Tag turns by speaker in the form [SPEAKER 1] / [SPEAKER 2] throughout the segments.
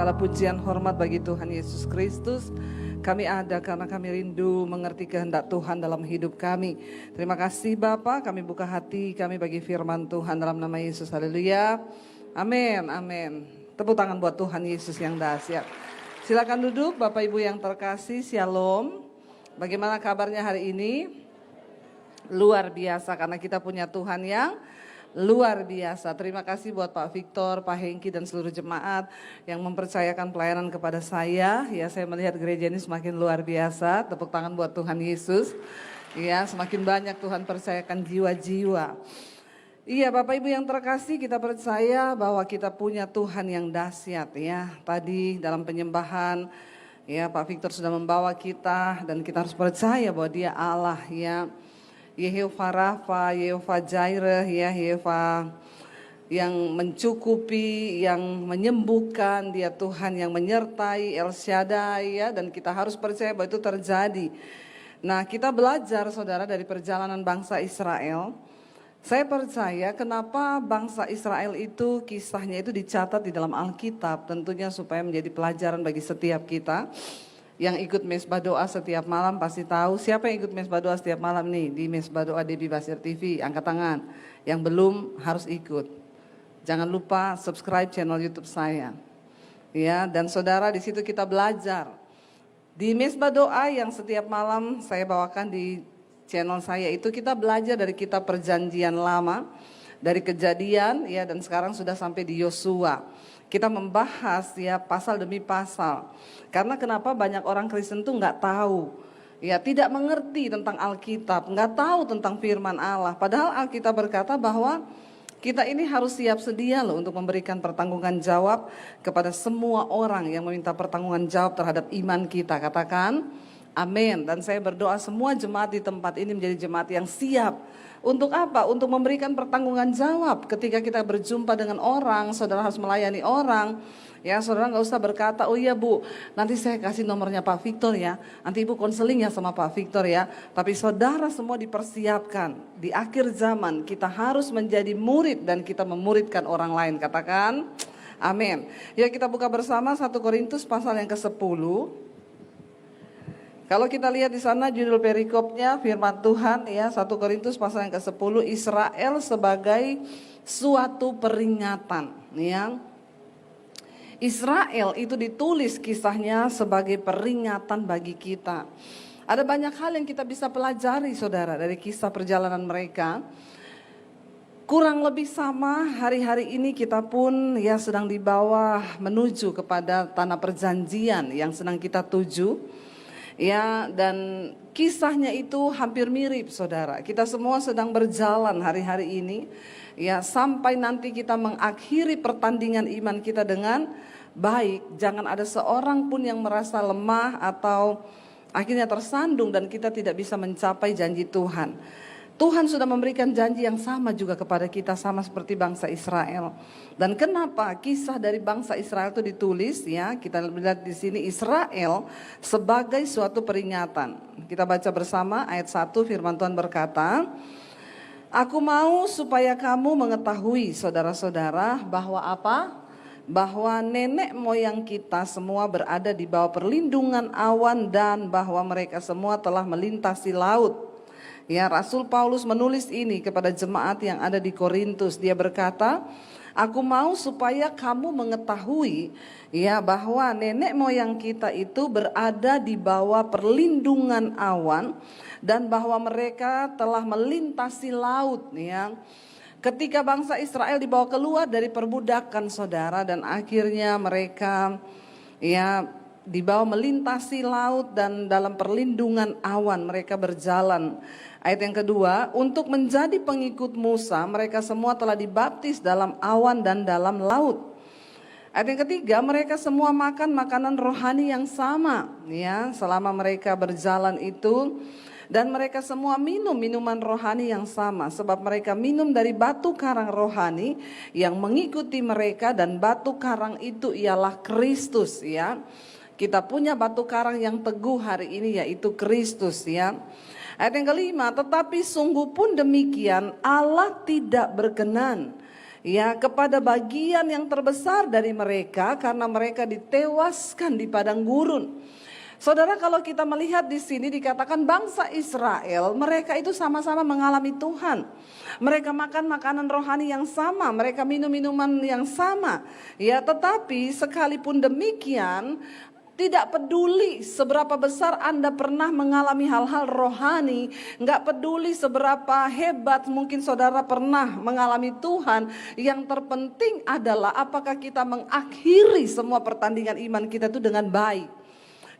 [SPEAKER 1] Segala pujian hormat bagi Tuhan Yesus Kristus. Kami ada karena kami rindu mengerti kehendak Tuhan dalam hidup kami. Terima kasih Bapa, kami buka hati kami bagi firman Tuhan dalam nama Yesus. Haleluya. Amin, amin. Tepuk tangan buat Tuhan Yesus yang dahsyat. Silakan duduk Bapak Ibu yang terkasih, Shalom. Bagaimana kabarnya hari ini? Luar biasa karena kita punya Tuhan yang luar biasa. Terima kasih buat Pak Victor, Pak Hengki dan seluruh jemaat yang mempercayakan pelayanan kepada saya. Ya, saya melihat gereja ini semakin luar biasa. Tepuk tangan buat Tuhan Yesus. Ya, semakin banyak Tuhan percayakan jiwa-jiwa. Iya, Bapak Ibu yang terkasih, kita percaya bahwa kita punya Tuhan yang dahsyat ya. Tadi dalam penyembahan ya Pak Victor sudah membawa kita dan kita harus percaya bahwa Dia Allah ya. Yehova Rafa, Yehova Jireh, ya Yehova yang mencukupi, yang menyembuhkan, Dia Tuhan yang menyertai, El Shaddai ya, dan kita harus percaya bahwa itu terjadi. Nah, kita belajar saudara dari perjalanan bangsa Israel. Saya percaya kenapa bangsa Israel itu kisahnya itu dicatat di dalam Alkitab, tentunya supaya menjadi pelajaran bagi setiap kita. Yang ikut mesbah doa setiap malam pasti tahu. Siapa yang ikut mesbah doa setiap malam nih di mesbah doa Debbie Basir TV? Angkat tangan. Yang belum harus ikut. Jangan lupa subscribe channel YouTube saya. Ya, dan saudara di situ kita belajar. Di mesbah doa yang setiap malam saya bawakan di channel saya itu kita belajar dari kitab Perjanjian Lama, dari Kejadian ya, dan sekarang sudah sampai di Yosua. Kita membahas ya pasal demi pasal. Karena kenapa banyak orang Kristen tuh nggak tahu, ya tidak mengerti tentang Alkitab, nggak tahu tentang firman Allah. Padahal Alkitab berkata bahwa kita ini harus siap sedia loh untuk memberikan pertanggungan jawab kepada semua orang yang meminta pertanggungan jawab terhadap iman kita. Katakan amin. Dan saya berdoa semua jemaat di tempat ini menjadi jemaat yang siap. Untuk apa? Untuk memberikan pertanggungan jawab ketika kita berjumpa dengan orang, saudara harus melayani orang. Ya, saudara nggak usah berkata, oh iya Bu, nanti saya kasih nomornya Pak Victor ya, nanti Ibu konseling ya sama Pak Victor ya. Tapi saudara semua dipersiapkan, di akhir zaman kita harus menjadi murid dan kita memuridkan orang lain. Katakan, amin. Ya, kita buka bersama 1 Korintus pasal yang ke-10. Kalau kita lihat di sana judul perikopnya firman Tuhan ya 1 Korintus pasal yang ke-10, Israel sebagai suatu peringatan ya. Israel itu ditulis kisahnya sebagai peringatan bagi kita. Ada banyak hal yang kita bisa pelajari saudara dari kisah perjalanan mereka. Kurang lebih sama hari-hari ini kita pun ya sedang dibawa menuju kepada tanah perjanjian yang sedang kita tuju. Ya, dan kisahnya itu hampir mirip saudara. Kita semua sedang berjalan hari-hari ini ya sampai nanti kita mengakhiri pertandingan iman kita dengan baik. Jangan ada seorang pun yang merasa lemah atau akhirnya tersandung dan kita tidak bisa mencapai janji Tuhan. Tuhan sudah memberikan janji yang sama juga kepada kita, sama seperti bangsa Israel. Dan kenapa kisah dari bangsa Israel itu ditulis ya? Kita lihat di sini Israel sebagai suatu peringatan. Kita baca bersama ayat 1, firman Tuhan berkata, aku mau supaya kamu mengetahui saudara-saudara bahwa apa? Bahwa nenek moyang kita semua berada di bawah perlindungan awan dan bahwa mereka semua telah melintasi laut. Ya, Rasul Paulus menulis ini kepada jemaat yang ada di Korintus. Dia berkata, aku mau supaya kamu mengetahui ya bahwa nenek moyang kita itu berada di bawah perlindungan awan dan bahwa mereka telah melintasi laut ya. Ketika bangsa Israel dibawa keluar dari perbudakan saudara dan akhirnya mereka ya dibawa melintasi laut dan dalam perlindungan awan mereka berjalan. Ayat yang kedua, untuk menjadi pengikut Musa mereka semua telah dibaptis dalam awan dan dalam laut. Ayat yang ketiga, mereka semua makan makanan rohani yang sama ya selama mereka berjalan itu. Dan mereka semua minum minuman rohani yang sama sebab mereka minum dari batu karang rohani yang mengikuti mereka dan batu karang itu ialah Kristus ya. Kita punya batu karang yang teguh hari ini yaitu Kristus ya. Ayat yang kelima, tetapi sungguh pun demikian Allah tidak berkenan ya, kepada bagian yang terbesar dari mereka karena mereka ditewaskan di padang gurun. Saudara, kalau kita melihat di sini dikatakan bangsa Israel, mereka itu sama-sama mengalami Tuhan. Mereka makan makanan rohani yang sama, mereka minum minuman yang sama. Ya, tetapi sekalipun demikian, tidak peduli seberapa besar Anda pernah mengalami hal-hal rohani, nggak peduli seberapa hebat mungkin saudara pernah mengalami Tuhan. Yang terpenting adalah apakah kita mengakhiri semua pertandingan iman kita itu dengan baik.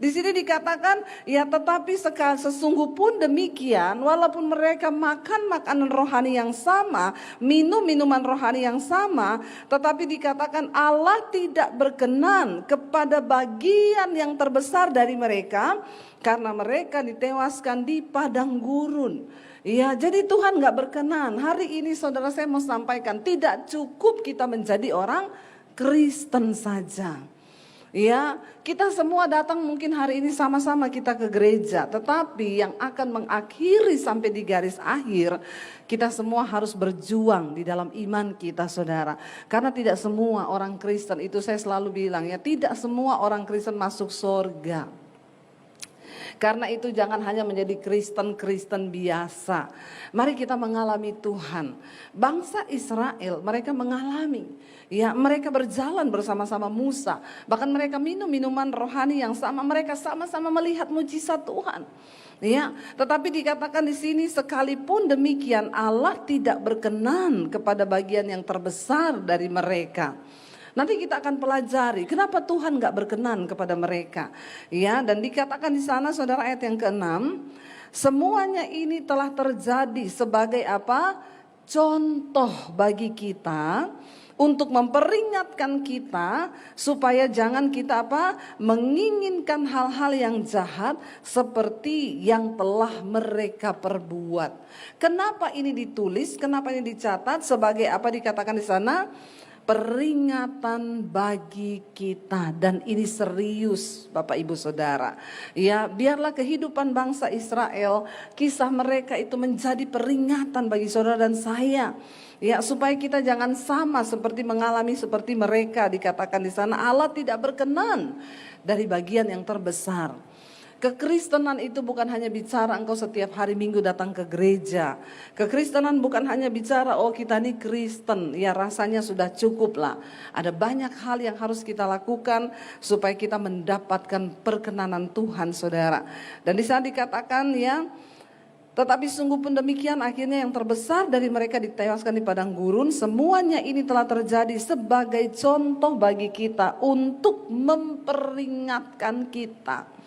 [SPEAKER 1] Di sini dikatakan, ya tetapi sesungguh pun demikian, walaupun mereka makan makanan rohani yang sama, minum minuman rohani yang sama, tetapi dikatakan Allah tidak berkenan kepada bagian yang terbesar dari mereka, karena mereka ditewaskan di padang gurun. Ya, jadi Tuhan gak berkenan. Hari ini saudara, saya mau sampaikan, tidak cukup kita menjadi orang Kristen saja. Ya, kita semua datang mungkin hari ini sama-sama kita ke gereja, tetapi yang akan mengakhiri sampai di garis akhir, kita semua harus berjuang di dalam iman kita, saudara. Karena tidak semua orang Kristen, itu saya selalu bilang ya, tidak semua orang Kristen masuk surga. Karena itu jangan hanya menjadi Kristen biasa. Mari kita mengalami Tuhan. Bangsa Israel mereka mengalami. Ya, mereka berjalan bersama-sama Musa. Bahkan mereka minum minuman rohani yang sama. Mereka sama-sama melihat mujizat Tuhan. Ya, tetapi dikatakan di sini sekalipun demikian Allah tidak berkenan kepada bagian yang terbesar dari mereka. Nanti kita akan pelajari kenapa Tuhan gak berkenan kepada mereka. Ya, dan dikatakan di sana saudara ayat yang ke-6, semuanya ini telah terjadi sebagai apa? Contoh bagi kita, untuk memperingatkan kita supaya jangan kita apa? Menginginkan hal-hal yang jahat seperti yang telah mereka perbuat. Kenapa ini ditulis? Kenapa ini dicatat? Sebagai apa dikatakan di sana? Peringatan bagi kita, dan ini serius Bapak Ibu Saudara. Ya, biarlah kehidupan bangsa Israel, kisah mereka itu menjadi peringatan bagi saudara dan saya. Ya, supaya kita jangan sama seperti mengalami seperti mereka. Dikatakan di sana Allah tidak berkenan dari bagian yang terbesar. Kekristenan itu bukan hanya bicara engkau setiap hari Minggu datang ke gereja. Kekristenan bukan hanya bicara oh kita ini Kristen, ya rasanya sudah cukup lah. Ada banyak hal yang harus kita lakukan supaya kita mendapatkan perkenanan Tuhan, saudara. Dan di sana dikatakan ya, tetapi sungguh pun demikian akhirnya yang terbesar dari mereka ditewaskan di padang gurun. Semuanya ini telah terjadi sebagai contoh bagi kita untuk memperingatkan kita.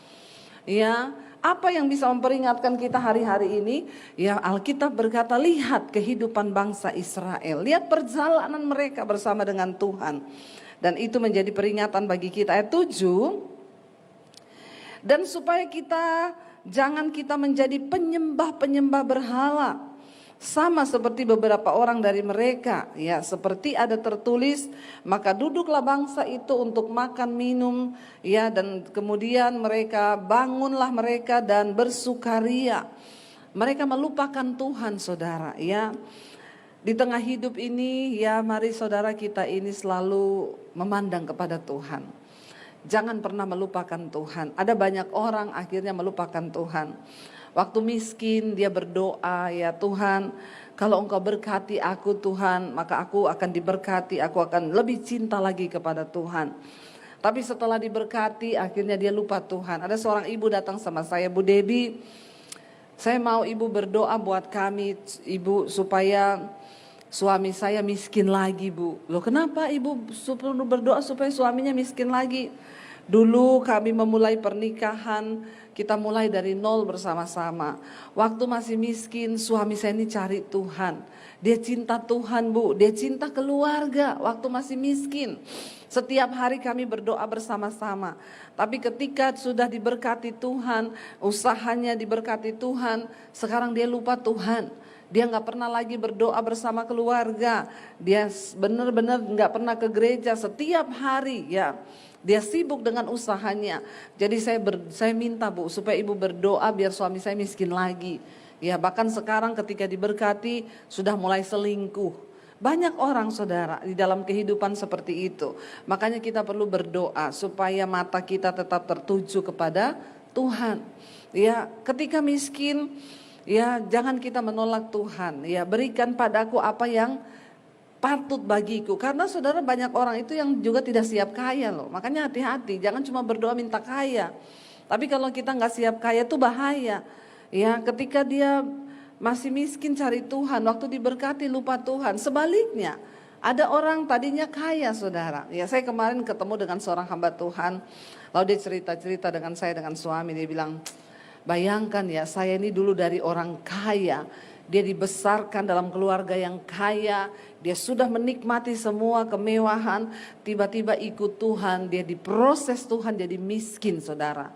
[SPEAKER 1] Ya, apa yang bisa memperingatkan kita hari-hari ini? Ya, Alkitab berkata, lihat kehidupan bangsa Israel, lihat perjalanan mereka bersama dengan Tuhan. Dan itu menjadi peringatan bagi kita. Ayat 7, dan supaya jangan kita menjadi penyembah-penyembah berhala, sama seperti beberapa orang dari mereka. Ya, seperti ada tertulis, maka duduklah bangsa itu untuk makan minum, ya, dan kemudian bangunlah mereka dan bersukaria. Mereka melupakan Tuhan, saudara. Ya, di tengah hidup ini, ya mari saudara kita ini selalu memandang kepada Tuhan. Jangan pernah melupakan Tuhan. Ada banyak orang akhirnya melupakan Tuhan. Waktu miskin dia berdoa, ya Tuhan, kalau Engkau berkati aku Tuhan, maka aku akan diberkati, aku akan lebih cinta lagi kepada Tuhan. Tapi setelah diberkati akhirnya dia lupa Tuhan. Ada seorang ibu datang sama saya, Bu Debbie, saya mau ibu berdoa buat kami, ibu, supaya suami saya miskin lagi, Bu. Loh, kenapa ibu perlu berdoa supaya suaminya miskin lagi? Dulu kami memulai pernikahan, kita mulai dari nol bersama-sama. Waktu masih miskin, suami saya ini cari Tuhan. Dia cinta Tuhan, Bu, dia cinta keluarga waktu masih miskin. Setiap hari kami berdoa bersama-sama. Tapi ketika sudah diberkati Tuhan, usahanya diberkati Tuhan, sekarang dia lupa Tuhan. Dia gak pernah lagi berdoa bersama keluarga. Dia benar-benar gak pernah ke gereja setiap hari, ya. Dia sibuk dengan usahanya. Jadi saya minta, Bu, supaya ibu berdoa biar suami saya miskin lagi. Ya, bahkan sekarang ketika diberkati sudah mulai selingkuh. Banyak orang saudara di dalam kehidupan seperti itu. Makanya kita perlu berdoa supaya mata kita tetap tertuju kepada Tuhan. Ya, ketika miskin, ya jangan kita menolak Tuhan. Ya, berikan padaku apa yang patut bagiku. Karena saudara, banyak orang itu yang juga tidak siap kaya loh. Makanya hati-hati, jangan cuma berdoa minta kaya. Tapi kalau kita nggak siap kaya itu bahaya. Ya, ketika dia masih miskin cari Tuhan, waktu diberkati lupa Tuhan. Sebaliknya, ada orang tadinya kaya saudara. Ya, saya kemarin ketemu dengan seorang hamba Tuhan. Lalu dia cerita-cerita dengan saya, dengan suami. Dia bilang, bayangkan ya, saya ini dulu dari orang kaya. Dia dibesarkan dalam keluarga yang kaya. Dia sudah menikmati semua kemewahan. Tiba-tiba ikut Tuhan, dia diproses Tuhan jadi miskin saudara.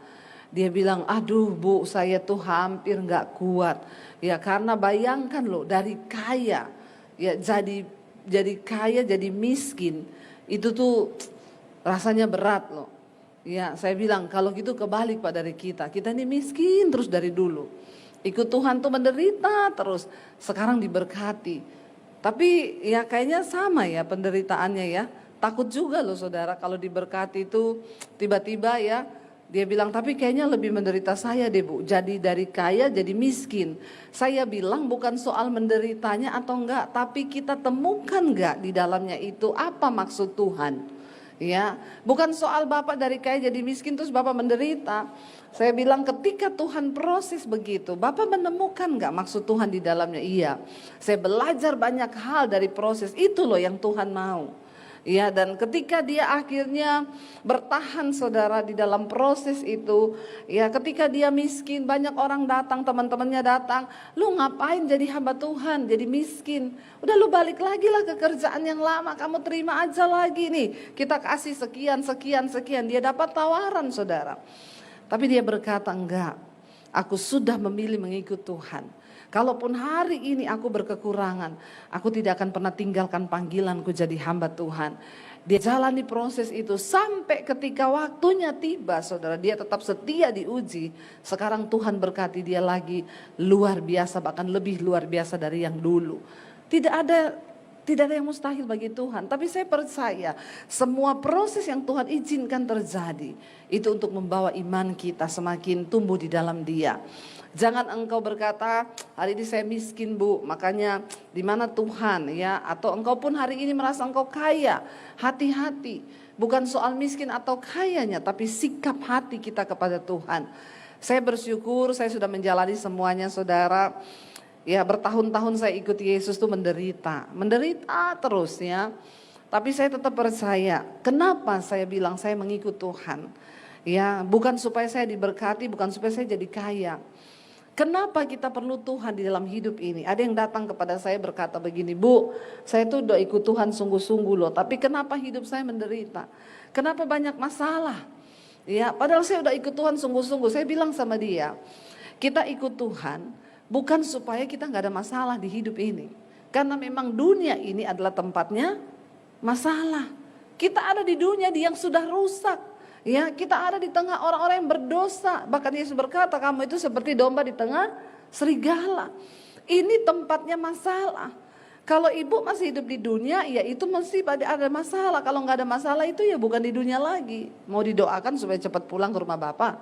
[SPEAKER 1] Dia bilang, aduh Bu, saya tuh hampir gak kuat. Ya karena bayangkan loh, dari kaya ya jadi kaya jadi miskin. Itu tuh rasanya berat loh. Ya saya bilang kalau gitu kebalik Pak dari kita. Kita ini miskin terus dari dulu. Ikut Tuhan tuh menderita terus. Sekarang diberkati. Tapi ya kayaknya sama ya penderitaannya ya. Takut juga loh saudara kalau diberkati itu tiba-tiba ya. Dia bilang tapi kayaknya lebih menderita saya deh Bu. Jadi dari kaya jadi miskin. Saya bilang bukan soal menderitanya atau enggak. Tapi kita temukan enggak di dalamnya itu apa maksud Tuhan. Ya, bukan soal Bapak dari kaya jadi miskin terus Bapak menderita. Saya bilang ketika Tuhan proses begitu, Bapak menemukan enggak maksud Tuhan di dalamnya? Iya. Saya belajar banyak hal dari proses itu loh yang Tuhan mau. Ya, dan ketika dia akhirnya bertahan saudara di dalam proses itu, ya ketika dia miskin banyak orang datang, teman-temannya datang, lu ngapain jadi hamba Tuhan, jadi miskin, udah lu balik lagi lah ke kerjaan yang lama, kamu terima aja lagi nih, kita kasih sekian, dia dapat tawaran saudara. Tapi dia berkata enggak, aku sudah memilih mengikut Tuhan. Kalaupun hari ini aku berkekurangan, aku tidak akan pernah tinggalkan panggilanku jadi hamba Tuhan. Dia jalani proses itu sampai ketika waktunya tiba saudara, dia tetap setia diuji. Sekarang Tuhan berkati dia lagi luar biasa, bahkan lebih luar biasa dari yang dulu. Tidak ada yang mustahil bagi Tuhan. Tapi saya percaya semua proses yang Tuhan izinkan terjadi itu untuk membawa iman kita semakin tumbuh di dalam Dia. Jangan engkau berkata hari ini saya miskin Bu, makanya di mana Tuhan ya, atau engkau pun hari ini merasa engkau kaya. Hati-hati, bukan soal miskin atau kayanya, tapi sikap hati kita kepada Tuhan. Saya bersyukur saya sudah menjalani semuanya saudara. Ya bertahun-tahun saya ikut Yesus tuh menderita terus ya. Tapi saya tetap percaya. Kenapa saya bilang saya mengikut Tuhan? Ya bukan supaya saya diberkati, bukan supaya saya jadi kaya. Kenapa kita perlu Tuhan di dalam hidup ini? Ada yang datang kepada saya berkata begini, Bu, saya tuh udah ikut Tuhan sungguh-sungguh loh, tapi kenapa hidup saya menderita? Kenapa banyak masalah? Ya, padahal saya udah ikut Tuhan sungguh-sungguh. Saya bilang sama dia, kita ikut Tuhan bukan supaya kita nggak ada masalah di hidup ini. Karena memang dunia ini adalah tempatnya masalah. Kita ada di dunia yang sudah rusak. Ya, kita ada di tengah orang-orang yang berdosa. Bahkan Yesus berkata, kamu itu seperti domba di tengah serigala. Ini tempatnya masalah. Kalau ibu masih hidup di dunia, ya itu mesti ada masalah. Kalau nggak ada masalah itu ya bukan di dunia lagi. Mau didoakan supaya cepat pulang ke rumah Bapak?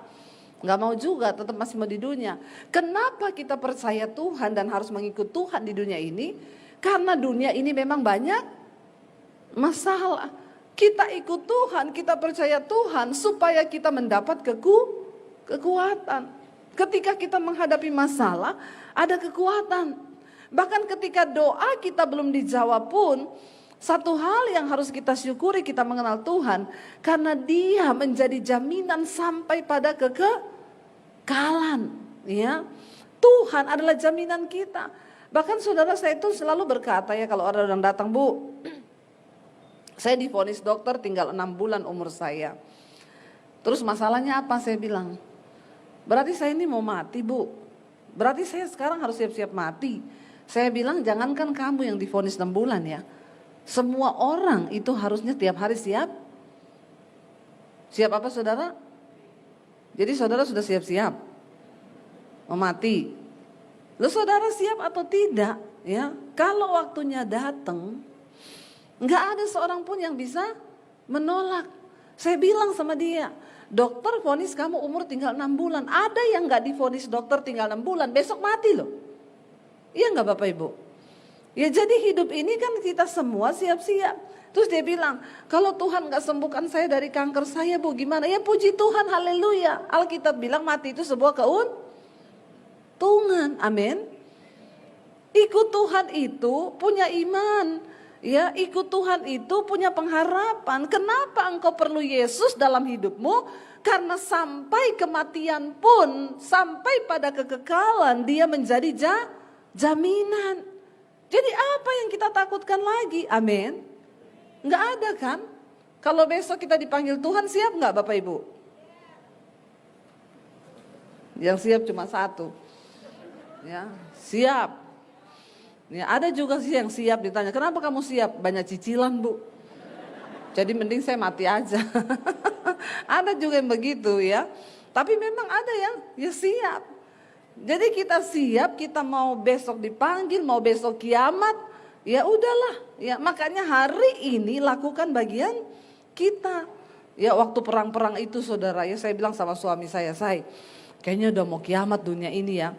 [SPEAKER 1] Nggak mau juga, tetap masih mau di dunia. Kenapa kita percaya Tuhan dan harus mengikut Tuhan di dunia ini? Karena dunia ini memang banyak masalah. Kita ikut Tuhan, kita percaya Tuhan supaya kita mendapat kekuatan. Ketika kita menghadapi masalah, ada kekuatan. Bahkan ketika doa kita belum dijawab pun, satu hal yang harus kita syukuri, kita mengenal Tuhan. Karena Dia menjadi jaminan sampai pada kekekalan. Ya. Tuhan adalah jaminan kita. Bahkan saudara saya itu selalu berkata ya, kalau ada orang datang, Bu, saya divonis dokter tinggal 6 bulan umur saya. Terus masalahnya apa? Saya bilang, berarti saya ini mau mati Bu. Berarti saya sekarang harus siap-siap mati. Saya bilang jangankan kamu yang divonis 6 bulan ya. Semua orang itu harusnya tiap hari siap. Siap apa saudara? Jadi saudara sudah siap-siap mau mati. Loh saudara siap atau tidak? Ya, kalau waktunya datang, nggak ada seorang pun yang bisa menolak. Saya bilang sama dia, dokter vonis kamu umur tinggal 6 bulan. Ada yang nggak divonis dokter tinggal 6 bulan, besok mati loh. Iya nggak Bapak Ibu? Ya jadi hidup ini kan kita semua siap-siap. Terus dia bilang, kalau Tuhan nggak sembuhkan saya dari kanker saya Bu gimana? Ya puji Tuhan, haleluya. Alkitab bilang mati itu sebuah keuntungan, amin. Ikut Tuhan itu punya iman. Ya, ikut Tuhan itu punya pengharapan. Kenapa engkau perlu Yesus dalam hidupmu? Karena sampai kematian pun, sampai pada kekekalan dia menjadi jaminan. Jadi apa yang kita takutkan lagi? Amin. Enggak ada kan? Kalau besok kita dipanggil Tuhan, siap enggak Bapak Ibu? Yang siap cuma satu. Ya, siap. Ya, ada juga sih yang siap ditanya, kenapa kamu siap? Banyak cicilan Bu. Jadi mending saya mati aja. Ada juga yang begitu ya. Tapi memang ada yang ya siap. Jadi kita siap, kita mau besok dipanggil, mau besok kiamat, ya udahlah. Ya makanya hari ini lakukan bagian kita. Ya waktu perang-perang itu saudara, ya saya bilang sama suami saya kayaknya udah mau kiamat dunia ini ya.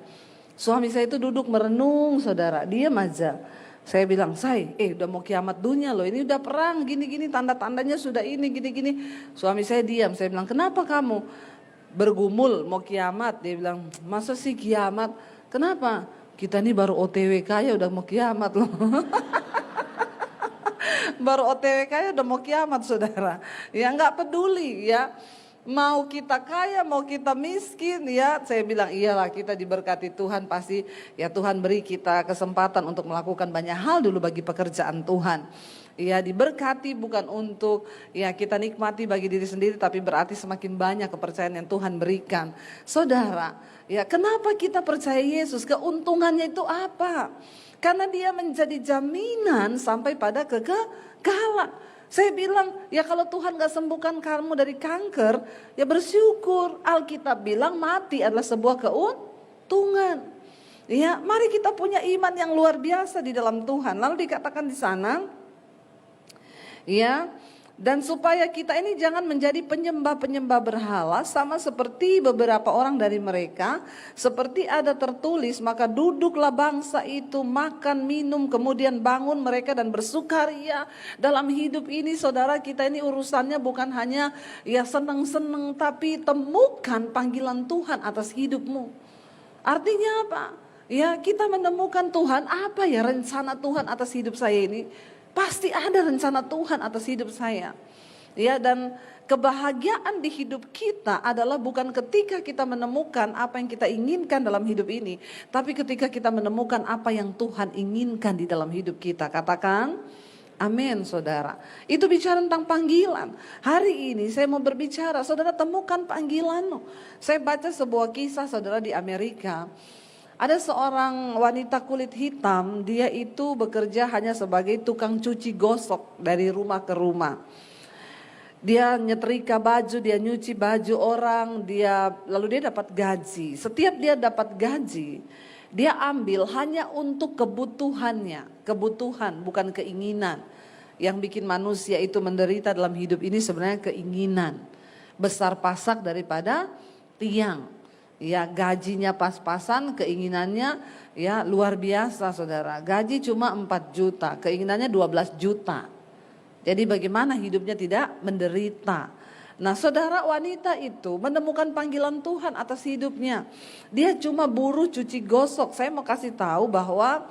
[SPEAKER 1] Suami saya itu duduk merenung saudara, diam aja. Saya bilang, udah mau kiamat dunia loh, ini udah perang gini-gini, tanda-tandanya sudah ini gini-gini. Suami saya diam, saya bilang, kenapa kamu bergumul mau kiamat? Dia bilang, masa sih kiamat? Kenapa? Kita ini baru OTW kaya udah mau kiamat loh. Baru OTW kaya udah mau kiamat saudara. Ya nggak peduli ya. Mau kita kaya, mau kita miskin ya. Saya bilang iyalah kita diberkati Tuhan pasti ya Tuhan beri kita kesempatan untuk melakukan banyak hal dulu bagi pekerjaan Tuhan. Ya diberkati bukan untuk ya kita nikmati bagi diri sendiri tapi berarti semakin banyak kepercayaan yang Tuhan berikan. Saudara, ya kenapa kita percaya Yesus? Keuntungannya itu apa? Karena dia menjadi jaminan sampai pada kekekalan. Saya bilang, ya kalau Tuhan gak sembuhkan kamu dari kanker, ya bersyukur. Alkitab bilang mati adalah sebuah keuntungan. Ya, mari kita punya iman yang luar biasa di dalam Tuhan. Lalu dikatakan di sana, ya, dan supaya kita ini jangan menjadi penyembah-penyembah berhala sama seperti beberapa orang dari mereka. Seperti ada tertulis, maka duduklah bangsa itu makan, minum, kemudian bangun mereka dan bersukaria. Dalam hidup ini saudara kita ini urusannya bukan hanya ya senang-senang, tapi temukan panggilan Tuhan atas hidupmu. Artinya apa? Ya kita menemukan Tuhan, apa ya rencana Tuhan atas hidup saya ini? Pasti ada rencana Tuhan atas hidup saya. Ya dan kebahagiaan di hidup kita adalah bukan ketika kita menemukan apa yang kita inginkan dalam hidup ini, tapi ketika kita menemukan apa yang Tuhan inginkan di dalam hidup kita. Katakan amin saudara. Itu bicara tentang panggilan. Hari ini saya mau berbicara, saudara temukan panggilanmu. Saya baca sebuah kisah saudara di Amerika. Ada seorang wanita kulit hitam, dia itu bekerja hanya sebagai tukang cuci gosok dari rumah ke rumah. Dia nyetrika baju, dia nyuci baju orang, lalu dia dapat gaji. Setiap dia dapat gaji, dia ambil hanya untuk kebutuhannya, kebutuhan bukan keinginan. Yang bikin manusia itu menderita dalam hidup ini sebenarnya keinginan. Besar pasak daripada tiang. Ya gajinya pas-pasan, keinginannya ya luar biasa saudara. Gaji cuma 4 juta, keinginannya 12 juta. Jadi bagaimana hidupnya tidak menderita. Nah saudara wanita itu menemukan panggilan Tuhan atas hidupnya. Dia cuma buruh cuci gosok. Saya mau kasih tahu bahwa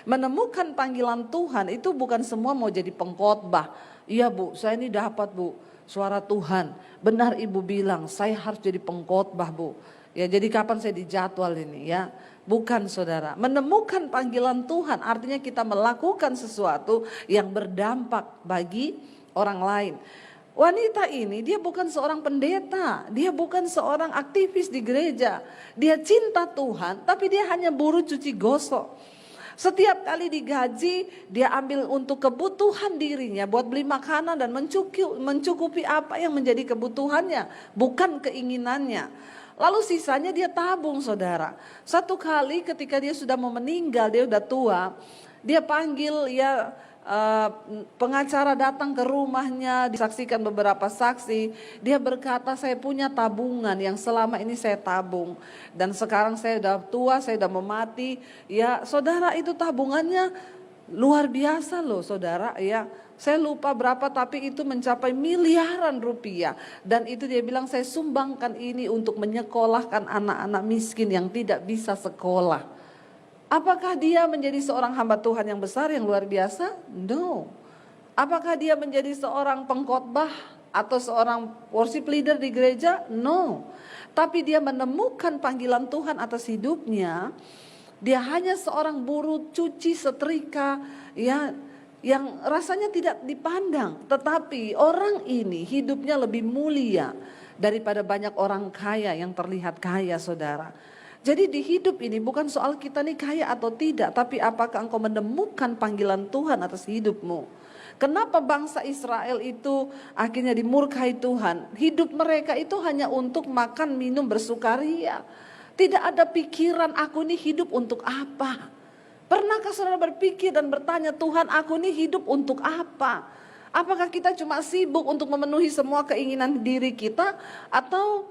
[SPEAKER 1] menemukan panggilan Tuhan itu bukan semua mau jadi pengkhotbah. Iya Bu, saya ini dapat Bu suara Tuhan. Benar Ibu bilang saya harus jadi pengkhotbah Bu. Ya jadi kapan saya dijadwal ini ya. Bukan saudara. Menemukan panggilan Tuhan artinya kita melakukan sesuatu yang berdampak bagi orang lain. Wanita ini dia bukan seorang pendeta. Dia bukan seorang aktivis di gereja. Dia cinta Tuhan tapi dia hanya buruh cuci gosok. Setiap kali digaji dia ambil untuk kebutuhan dirinya. Buat beli makanan dan mencukupi apa yang menjadi kebutuhannya. Bukan keinginannya. Lalu sisanya dia tabung, saudara. Satu kali ketika dia sudah mau meninggal, dia udah tua, dia panggil pengacara datang ke rumahnya, disaksikan beberapa saksi. Dia berkata, saya punya tabungan yang selama ini saya tabung. Dan sekarang saya udah tua, saya udah mau mati. Ya saudara, itu tabungannya luar biasa loh saudara ya. Saya lupa berapa tapi itu mencapai miliaran rupiah. Dan itu dia bilang saya sumbangkan ini untuk menyekolahkan anak-anak miskin yang tidak bisa sekolah. Apakah dia menjadi seorang hamba Tuhan yang besar yang luar biasa? No. Apakah dia menjadi seorang pengkhotbah atau seorang worship leader di gereja? No. Tapi dia menemukan panggilan Tuhan atas hidupnya. Dia hanya seorang buruh cuci setrika ya, yang rasanya tidak dipandang, tetapi orang ini hidupnya lebih mulia daripada banyak orang kaya yang terlihat kaya, saudara. Jadi di hidup ini bukan soal kita nih kaya atau tidak, tapi apakah engkau menemukan panggilan Tuhan atas hidupmu. Kenapa bangsa Israel itu akhirnya dimurkai Tuhan? Hidup mereka itu hanya untuk makan, minum, bersukaria. Tidak ada pikiran aku ini hidup untuk apa. Pernahkah saudara berpikir dan bertanya, Tuhan aku ini hidup untuk apa? Apakah kita cuma sibuk untuk memenuhi semua keinginan diri kita? Atau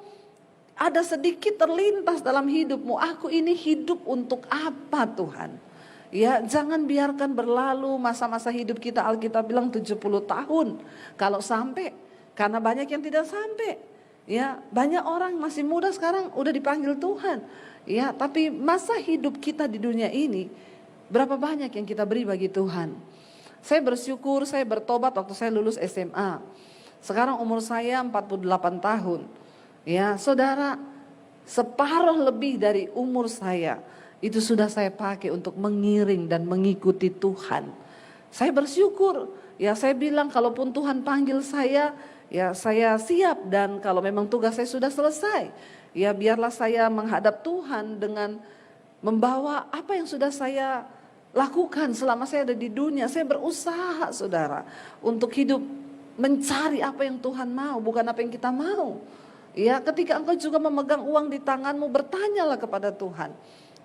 [SPEAKER 1] ada sedikit terlintas dalam hidupmu, aku ini hidup untuk apa Tuhan? Ya jangan biarkan berlalu masa-masa hidup kita, Alkitab bilang 70 tahun. Kalau sampai, karena banyak yang tidak sampai. Ya, banyak orang masih muda sekarang udah dipanggil Tuhan. Ya, tapi masa hidup kita di dunia ini berapa banyak yang kita beri bagi Tuhan. Saya bersyukur saya bertobat waktu saya lulus SMA. Sekarang umur saya 48 tahun. Ya, saudara, separuh lebih dari umur saya itu sudah saya pakai untuk mengiring dan mengikuti Tuhan. Saya bersyukur. Ya, saya bilang kalaupun Tuhan panggil saya, ya saya siap, dan kalau memang tugas saya sudah selesai, ya biarlah saya menghadap Tuhan dengan membawa apa yang sudah saya lakukan selama saya ada di dunia. Saya berusaha saudara untuk hidup mencari apa yang Tuhan mau, bukan apa yang kita mau. Ya ketika engkau juga memegang uang di tanganmu, bertanyalah kepada Tuhan.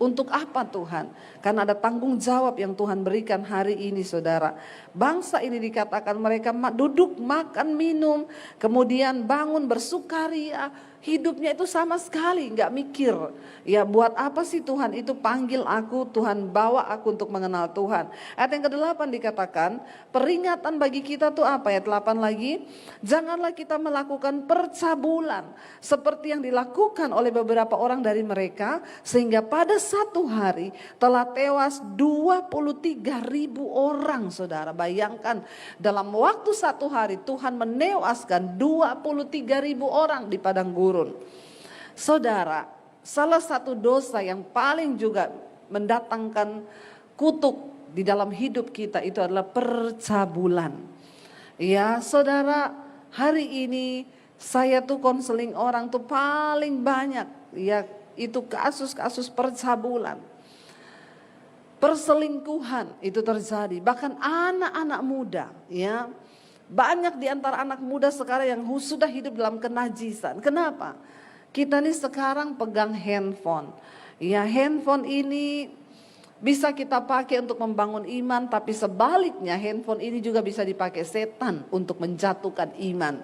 [SPEAKER 1] Untuk apa Tuhan? Karena ada tanggung jawab yang Tuhan berikan hari ini saudara. Bangsa ini dikatakan mereka duduk, makan, minum, kemudian bangun, bersukaria. Hidupnya itu sama sekali gak mikir. Ya buat apa sih Tuhan itu panggil aku, Tuhan bawa aku untuk mengenal Tuhan. Ayat yang ke-8 dikatakan, peringatan bagi kita tuh apa? Ayat 8 lagi, janganlah kita melakukan percabulan seperti yang dilakukan oleh beberapa orang dari mereka, sehingga pada satu hari telah tewas 23.000 orang saudara. Bayangkan dalam waktu satu hari Tuhan menewaskan 23.000 orang di padang gurun. Saudara, salah satu dosa yang paling juga mendatangkan kutuk di dalam hidup kita itu adalah percabulan. Ya saudara, hari ini saya tuh konseling orang tuh paling banyak ya itu kasus-kasus percabulan. Perselingkuhan itu terjadi, bahkan anak-anak muda ya. Banyak di antara anak muda sekarang yang sudah hidup dalam kenajisan. Kenapa? Kita nih sekarang pegang handphone. Ya handphone ini bisa kita pakai untuk membangun iman, tapi sebaliknya handphone ini juga bisa dipakai setan untuk menjatuhkan iman.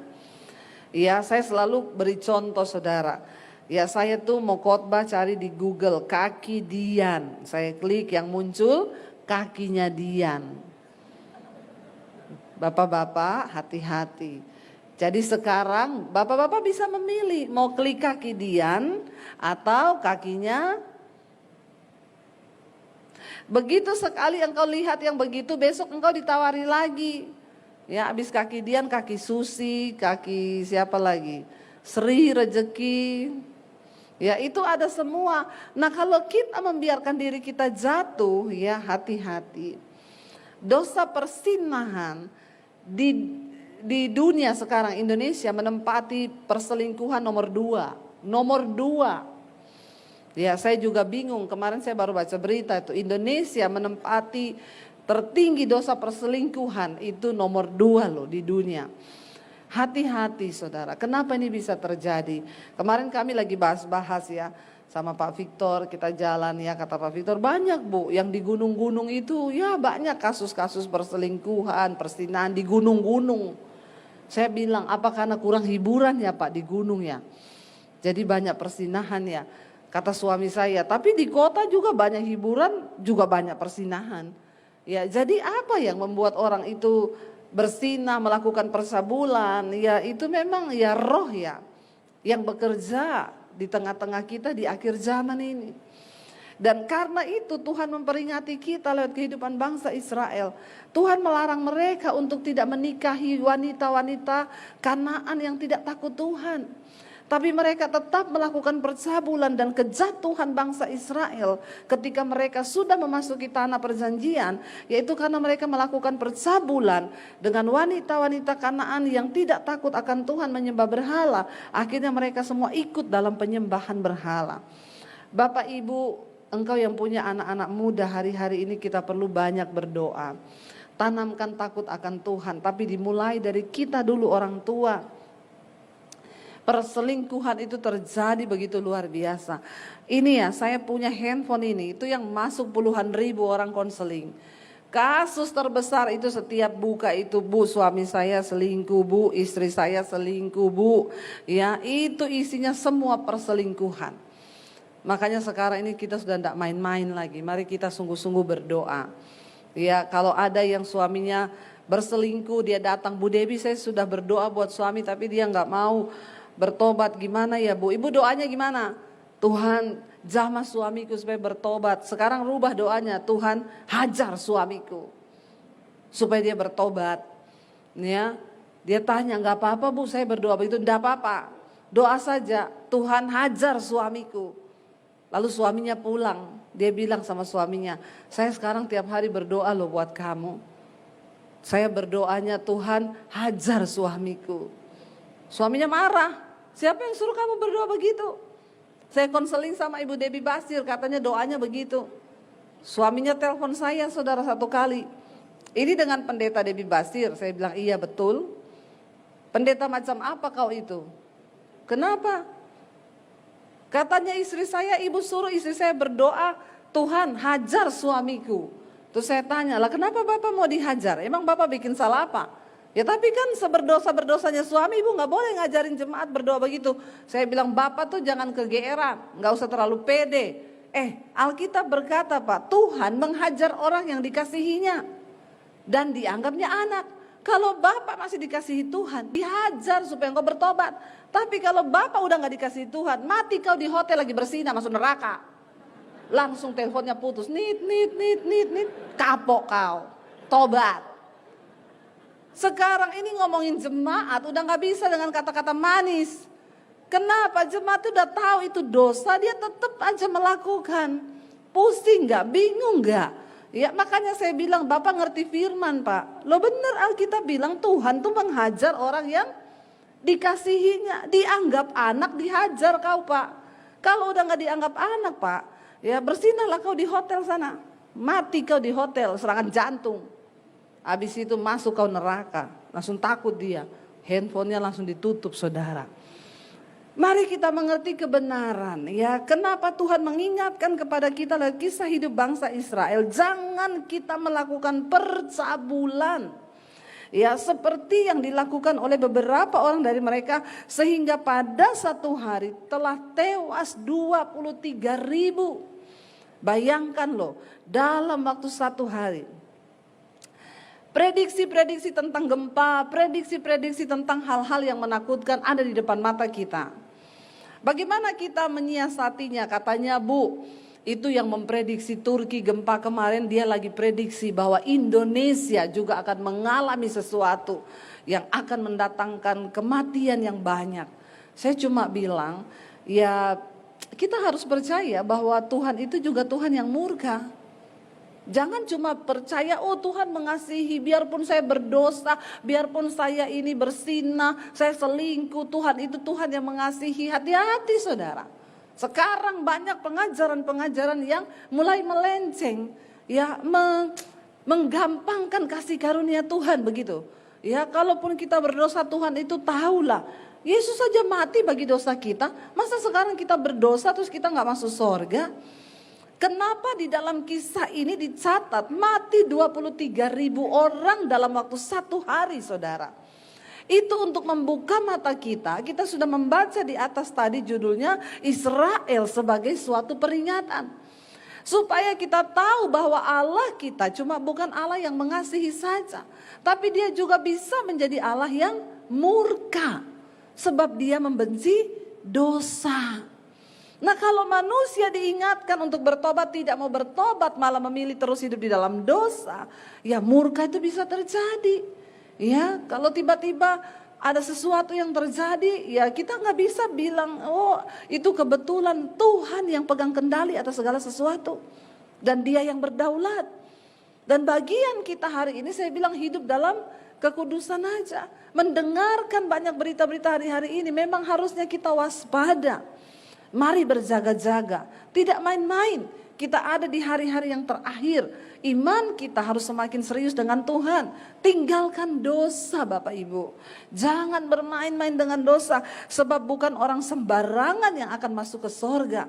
[SPEAKER 1] Ya saya selalu beri contoh saudara. Ya saya tuh mau khotbah cari di Google kaki Dian. Saya klik yang muncul kakinya Dian. Bapak-bapak hati-hati. Jadi sekarang bapak-bapak bisa memilih mau klik kaki Dian atau kakinya. Begitu sekali engkau lihat yang begitu, besok engkau ditawari lagi. Ya habis kaki Dian, kaki Susi, kaki siapa lagi? Sri, Rezeki. Ya itu ada semua. Nah kalau kita membiarkan diri kita jatuh, ya hati-hati. Dosa persinahan di dunia sekarang, Indonesia menempati perselingkuhan nomor 2. Nomor 2. Ya saya juga bingung, kemarin saya baru baca berita itu Indonesia menempati tertinggi dosa perselingkuhan itu nomor 2 loh di dunia. Hati-hati saudara, kenapa ini bisa terjadi? Kemarin kami lagi bahas-bahas ya sama Pak Victor, kita jalan ya, kata Pak Victor, banyak Bu yang di gunung-gunung itu ya banyak kasus-kasus perselingkuhan, persinahan di gunung-gunung. Saya bilang, apa karena kurang hiburan ya Pak di gunung ya? Jadi banyak persinahan ya. Kata suami saya, tapi di kota juga banyak hiburan, juga banyak persinahan. Ya, jadi apa yang membuat orang itu bersinah, melakukan persabulan? Ya itu memang ya roh ya yang bekerja di tengah-tengah kita di akhir zaman ini. Dan karena itu Tuhan memperingati kita lewat kehidupan bangsa Israel. Tuhan melarang mereka untuk tidak menikahi wanita-wanita Kanaan yang tidak takut Tuhan. Tapi mereka tetap melakukan percabulan dan kejatuhan bangsa Israel ketika mereka sudah memasuki tanah perjanjian, yaitu karena mereka melakukan percabulan dengan wanita-wanita Kanaan yang tidak takut akan Tuhan, menyembah berhala. Akhirnya mereka semua ikut dalam penyembahan berhala. Bapak Ibu, engkau yang punya anak-anak muda, hari-hari ini kita perlu banyak berdoa. Tanamkan takut akan Tuhan, tapi dimulai dari kita dulu, orang tua. Perselingkuhan itu terjadi begitu luar biasa. Ini ya, saya punya handphone ini, itu yang masuk puluhan ribu orang konseling. Kasus terbesar itu setiap buka itu, Bu, suami saya selingkuh, Bu, istri saya selingkuh, Bu. Ya, itu isinya semua perselingkuhan. Makanya sekarang ini kita sudah tidak main-main lagi. Mari kita sungguh-sungguh berdoa. Ya, kalau ada yang suaminya berselingkuh, dia datang, Bu Debbie, saya sudah berdoa buat suami tapi dia nggak mau bertobat, gimana ya Bu? Ibu doanya gimana? Tuhan jamah suamiku supaya bertobat. Sekarang rubah doanya, Tuhan hajar suamiku supaya dia bertobat. Ya, dia tanya, nggak apa-apa Bu saya berdoa begitu? Nggak apa-apa, doa saja, Tuhan hajar suamiku. Lalu suaminya pulang, dia bilang sama suaminya, saya sekarang tiap hari berdoa loh buat kamu. Saya berdoanya Tuhan hajar suamiku. Suaminya marah. Siapa yang suruh kamu berdoa begitu? Saya konseling sama Ibu Debbie Basir, katanya doanya begitu. Suaminya telepon saya saudara satu kali. Ini dengan pendeta Debbie Basir. Saya bilang iya betul. Pendeta macam apa kau itu? Kenapa? Katanya istri saya, ibu suruh istri saya berdoa, Tuhan hajar suamiku. Terus saya tanya, lah kenapa Bapak mau dihajar? Emang Bapak bikin salah apa? Ya tapi kan seberdosa-berdosanya suami, ibu gak boleh ngajarin jemaat berdoa begitu. Saya bilang Bapak tuh jangan kegeeran, gak usah terlalu pede. Alkitab berkata Pak, Tuhan menghajar orang yang dikasihinya dan dianggapnya anak. Kalau Bapak masih dikasihi Tuhan, dihajar supaya engkau bertobat. Tapi kalau Bapak udah gak dikasihi Tuhan, mati kau di hotel lagi bersinah masuk neraka. Langsung teleponnya putus, nit, kapok kau, tobat. Sekarang ini ngomongin jemaat udah gak bisa dengan kata-kata manis. Kenapa? Jemaat udah tahu itu dosa, dia tetap aja melakukan. Pusing gak? Bingung gak? Ya makanya saya bilang Bapak ngerti firman Pak. Lo bener Alkitab bilang Tuhan tuh menghajar orang yang dikasihinya. Dianggap anak dihajar kau Pak. Kalau udah gak dianggap anak Pak, ya bersinahlah kau di hotel sana. Mati kau di hotel, serangan jantung. Habis itu masuk kau neraka, langsung takut dia. Handphonenya langsung ditutup saudara. Mari kita mengerti kebenaran ya. Kenapa Tuhan mengingatkan kepada kita lewat kisah hidup bangsa Israel. Jangan kita melakukan percabulan. Ya seperti yang dilakukan oleh beberapa orang dari mereka. Sehingga pada satu hari telah tewas 23.000. Bayangkan loh, dalam waktu satu hari. Prediksi-prediksi tentang gempa, prediksi-prediksi tentang hal-hal yang menakutkan ada di depan mata kita. Bagaimana kita menyiasatinya? Katanya Bu, itu yang memprediksi Turki gempa kemarin, dia lagi prediksi bahwa Indonesia juga akan mengalami sesuatu yang akan mendatangkan kematian yang banyak. Saya cuma bilang, ya kita harus percaya bahwa Tuhan itu juga Tuhan yang murka. Jangan cuma percaya, oh Tuhan mengasihi, biarpun saya berdosa, biarpun saya ini bersinah, saya selingkuh, Tuhan itu Tuhan yang mengasihi. Hati-hati saudara. Sekarang banyak pengajaran-pengajaran yang mulai melenceng, ya menggampangkan kasih karunia Tuhan begitu. Ya, kalaupun kita berdosa Tuhan itu tahulah. Yesus saja mati bagi dosa kita. Masa sekarang kita berdosa terus kita nggak masuk surga? Kenapa di dalam kisah ini dicatat mati 23.000 orang dalam waktu 1 hari, saudara? Itu untuk membuka mata kita. Kita sudah membaca di atas tadi judulnya Israel sebagai suatu peringatan. Supaya kita tahu bahwa Allah kita cuma bukan Allah yang mengasihi saja. Tapi dia juga bisa menjadi Allah yang murka. Sebab dia membenci dosa. Nah, kalau manusia diingatkan untuk bertobat tidak mau bertobat, malah memilih terus hidup di dalam dosa, ya murka itu bisa terjadi. Ya, kalau tiba-tiba ada sesuatu yang terjadi, ya kita nggak bisa bilang, oh itu kebetulan, Tuhan yang pegang kendali atas segala sesuatu. Dan dia yang berdaulat. Dan bagian kita hari ini saya bilang hidup dalam kekudusan aja. Mendengarkan banyak berita-berita hari-hari ini memang harusnya kita waspada. Mari berjaga-jaga, tidak main-main. Kita ada di hari-hari yang terakhir. Iman kita harus semakin serius dengan Tuhan. Tinggalkan dosa, Bapak Ibu. Jangan bermain-main dengan dosa. Sebab bukan orang sembarangan yang akan masuk ke sorga.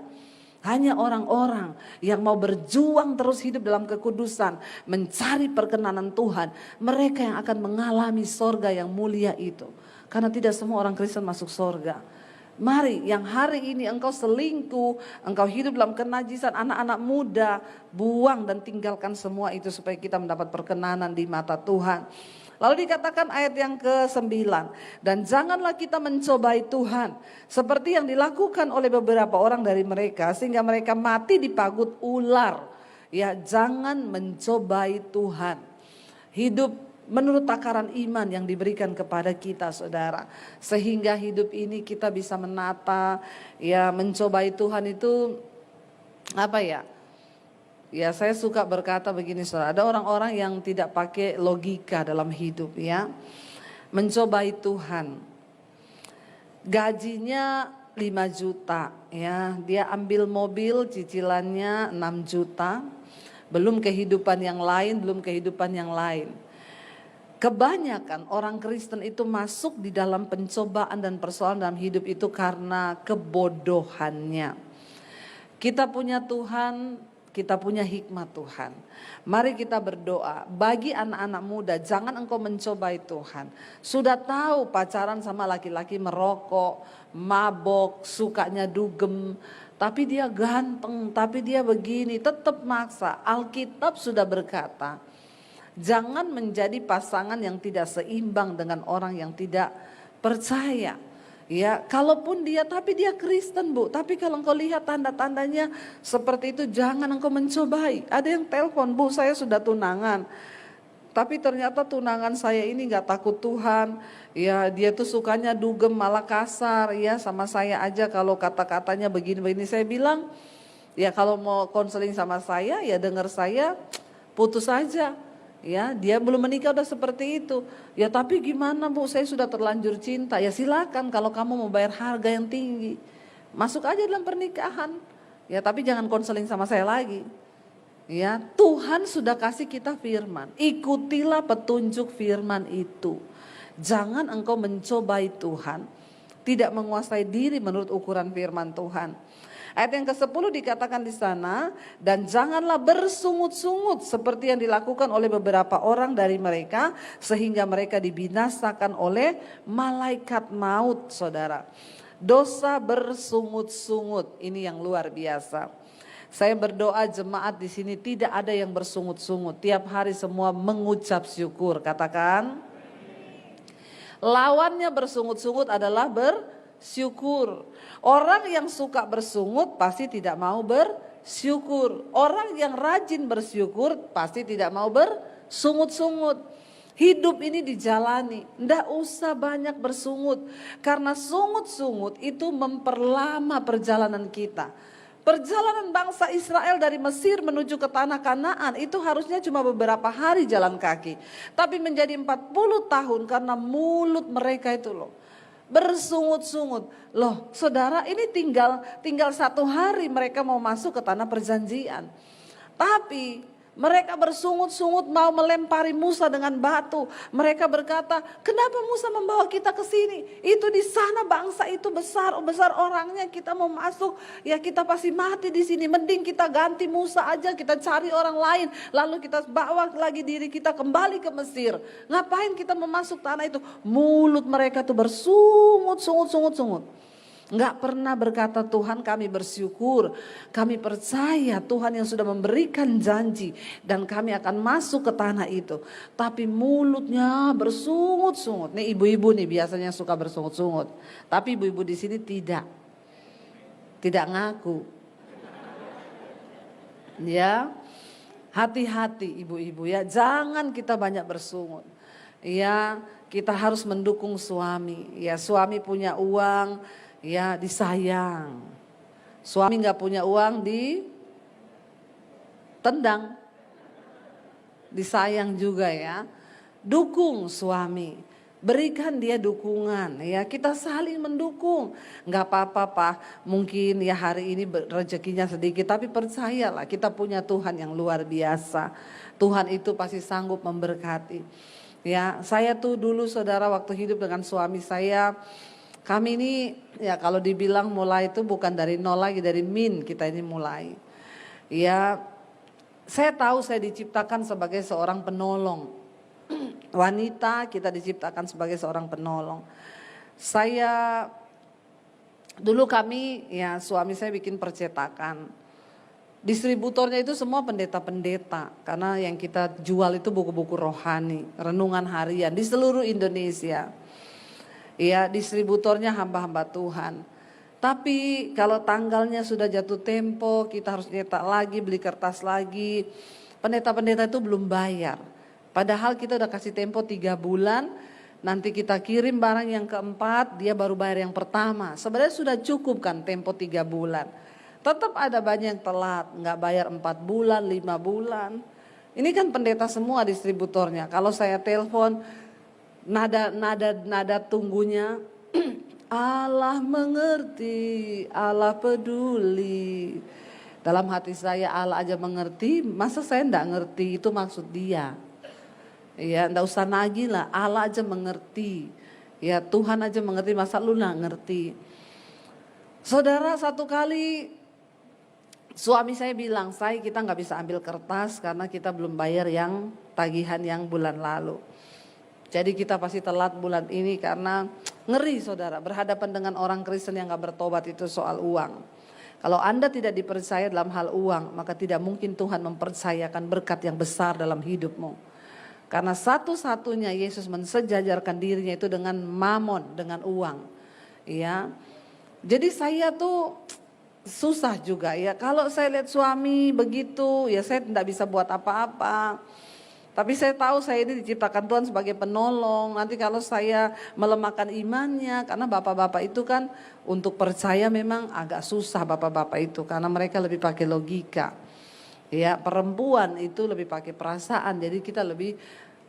[SPEAKER 1] Hanya orang-orang yang mau berjuang terus hidup dalam kekudusan. Mencari perkenanan Tuhan. Mereka yang akan mengalami sorga yang mulia itu. Karena tidak semua orang Kristen masuk sorga. Mari yang hari ini engkau selingkuh, engkau hidup dalam kenajisan, anak-anak muda, buang dan tinggalkan semua itu supaya kita mendapat perkenanan di mata Tuhan. Lalu dikatakan ayat yang ke-9, dan janganlah kita mencobai Tuhan seperti yang dilakukan oleh beberapa orang dari mereka sehingga mereka mati di pagut ular. Ya, jangan mencobai Tuhan. Hidup menurut takaran iman yang diberikan kepada kita, saudara. Sehingga hidup ini kita bisa menata, ya mencobai Tuhan itu apa ya? Ya saya suka berkata begini, saudara. Ada orang-orang yang tidak pakai logika dalam hidup, ya. Mencobai Tuhan. Gajinya 5 juta, ya. Dia ambil mobil cicilannya 6 juta. Belum kehidupan yang lain, belum kehidupan yang lain. Kebanyakan orang Kristen itu masuk di dalam pencobaan dan persoalan dalam hidup itu karena kebodohannya. Kita punya Tuhan, kita punya hikmat Tuhan. Mari kita berdoa. Bagi anak-anak muda, jangan engkau mencobai Tuhan. Sudah tahu pacaran sama laki-laki merokok, mabok, sukanya dugem. Tapi dia ganteng, tapi dia begini, tetap maksa. Alkitab sudah berkata, jangan menjadi pasangan yang tidak seimbang dengan orang yang tidak percaya. Ya, kalaupun dia, tapi dia Kristen, Bu. Tapi kalau engkau lihat tanda-tandanya seperti itu, jangan engkau mencobai. Ada yang telepon, Bu, saya sudah tunangan. Tapi ternyata tunangan saya ini gak takut Tuhan. Ya, dia tuh sukanya dugem, malah kasar. Ya, sama saya aja kalau kata-katanya begini-begini. Saya bilang, ya kalau mau konseling sama saya, ya dengar saya, putus aja. Ya, dia belum menikah udah seperti itu. Ya tapi gimana, Bu, saya sudah terlanjur cinta. Ya silakan kalau kamu mau bayar harga yang tinggi. Masuk aja dalam pernikahan. Ya tapi jangan konseling sama saya lagi. Ya, Tuhan sudah kasih kita firman. Ikutilah petunjuk firman itu. Jangan engkau mencobai Tuhan. Tidak menguasai diri menurut ukuran firman Tuhan. Ayat yang ke-10 dikatakan di sana, dan janganlah bersungut-sungut seperti yang dilakukan oleh beberapa orang dari mereka sehingga mereka dibinasakan oleh malaikat maut, saudara. Dosa bersungut-sungut, ini yang luar biasa. Saya berdoa jemaat di sini tidak ada yang bersungut-sungut. Tiap hari semua mengucap syukur, katakan. Lawannya bersungut-sungut adalah bersyukur. Orang yang suka bersungut pasti tidak mau bersyukur. Orang yang rajin bersyukur pasti tidak mau bersungut-sungut. Hidup ini dijalani, ndak usah banyak bersungut. Karena sungut-sungut itu memperlama perjalanan kita. Perjalanan bangsa Israel dari Mesir menuju ke tanah Kanaan itu harusnya cuma beberapa hari jalan kaki. Tapi menjadi 40 tahun karena mulut mereka itu loh. Bersungut-sungut. Loh saudara, ini tinggal 1 hari mereka mau masuk ke tanah perjanjian. Tapi Mereka bersungut-sungut mau melempari Musa dengan batu. Mereka berkata, kenapa Musa membawa kita ke sini? Itu di sana bangsa itu besar orangnya, kita mau masuk, ya kita pasti mati di sini. Mending kita ganti Musa aja, kita cari orang lain, lalu kita bawa lagi diri kita kembali ke Mesir. Ngapain kita memasuk tanah itu? Mulut mereka tuh bersungut. Enggak pernah berkata, Tuhan kami bersyukur, kami percaya Tuhan yang sudah memberikan janji dan kami akan masuk ke tanah itu. Tapi mulutnya bersungut-sungut. Nih ibu-ibu nih biasanya suka bersungut-sungut. Tapi ibu-ibu di sini tidak ngaku. Ya, hati-hati ibu-ibu ya, jangan kita banyak bersungut. Ya, kita harus mendukung suami. Ya, suami punya uang, ya disayang. Suami nggak punya uang ditendang, disayang juga ya. Dukung suami, berikan dia dukungan ya. Kita saling mendukung. Nggak apa-apa Pak, mungkin ya hari ini rezekinya sedikit, tapi percayalah kita punya Tuhan yang luar biasa. Tuhan itu pasti sanggup memberkati. Ya, saya tuh dulu saudara waktu hidup dengan suami saya, kami ini ya kalau dibilang mulai itu bukan dari nol lagi, dari kita ini mulai. Ya, saya tahu saya diciptakan sebagai seorang penolong. Wanita kita diciptakan sebagai seorang penolong. Dulu kami ya suami saya bikin percetakan. Distributornya itu semua pendeta-pendeta. Karena yang kita jual itu buku-buku rohani, renungan harian di seluruh Indonesia. Ya, distributornya hamba-hamba Tuhan. Tapi kalau tanggalnya sudah jatuh tempo, kita harus nyetak lagi, beli kertas lagi. Pendeta-pendeta itu belum bayar. Padahal kita udah kasih tempo 3 bulan, nanti kita kirim barang yang keempat, dia baru bayar yang pertama. Sebenarnya sudah cukup kan tempo 3 bulan. Tetap ada banyak yang telat, nggak bayar 4 bulan, 5 bulan. Ini kan pendeta semua distributornya. Kalau saya telepon, nada tunggunya Allah mengerti, Allah peduli. Dalam hati saya Allah aja mengerti, masa saya enggak ngerti, itu maksud dia. Ya enggak usah nagih lah, Allah aja mengerti. Ya Tuhan aja mengerti, masa lu enggak ngerti. Saudara, satu kali suami saya bilang, kita enggak bisa ambil kertas karena kita belum bayar yang tagihan yang bulan lalu. Jadi kita pasti telat bulan ini karena ngeri saudara, berhadapan dengan orang Kristen yang gak bertobat itu soal uang. Kalau Anda tidak dipercaya dalam hal uang, maka tidak mungkin Tuhan mempercayakan berkat yang besar dalam hidupmu. Karena satu-satunya Yesus mensejajarkan dirinya itu dengan mamon, dengan uang. Ya. Jadi saya tuh susah juga ya, kalau saya lihat suami begitu ya saya tidak bisa buat apa-apa. Tapi saya tahu saya ini diciptakan Tuhan sebagai penolong. Nanti kalau saya melemahkan imannya, karena bapak-bapak itu kan untuk percaya memang agak susah bapak-bapak itu. Karena mereka lebih pakai logika. Ya, perempuan itu lebih pakai perasaan. Jadi kita lebih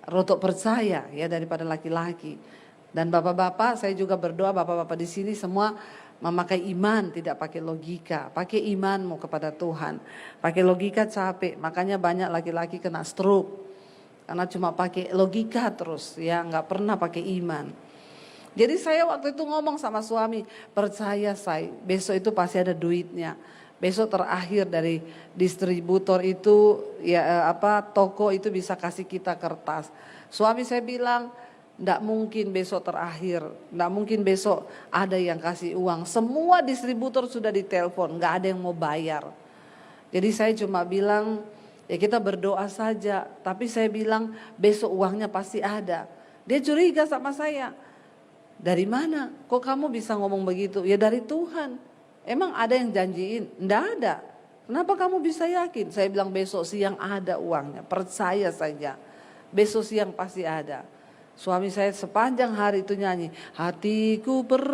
[SPEAKER 1] rotok percaya ya daripada laki-laki. Dan bapak-bapak saya juga berdoa bapak-bapak di sini semua memakai iman, tidak pakai logika. Pakai imanmu kepada Tuhan. Pakai logika capek, makanya banyak laki-laki kena stroke. Karena cuma pakai logika terus ya, nggak pernah pakai iman. Jadi saya waktu itu ngomong sama suami, percaya saya besok itu pasti ada duitnya. Besok terakhir dari distributor itu ya toko itu bisa kasih kita kertas. Suami saya bilang, nggak mungkin besok terakhir, nggak mungkin besok ada yang kasih uang. Semua distributor sudah ditelepon, nggak ada yang mau bayar. Jadi saya cuma bilang, ya kita berdoa saja, tapi saya bilang besok uangnya pasti ada. Dia curiga sama saya. Dari mana? Kok kamu bisa ngomong begitu? Ya dari Tuhan. Emang ada yang janjiin? Enggak ada. Kenapa kamu bisa yakin? Saya bilang besok siang ada uangnya. Percaya saja. Besok siang pasti ada. Suami saya sepanjang hari itu nyanyi, hatiku percaya.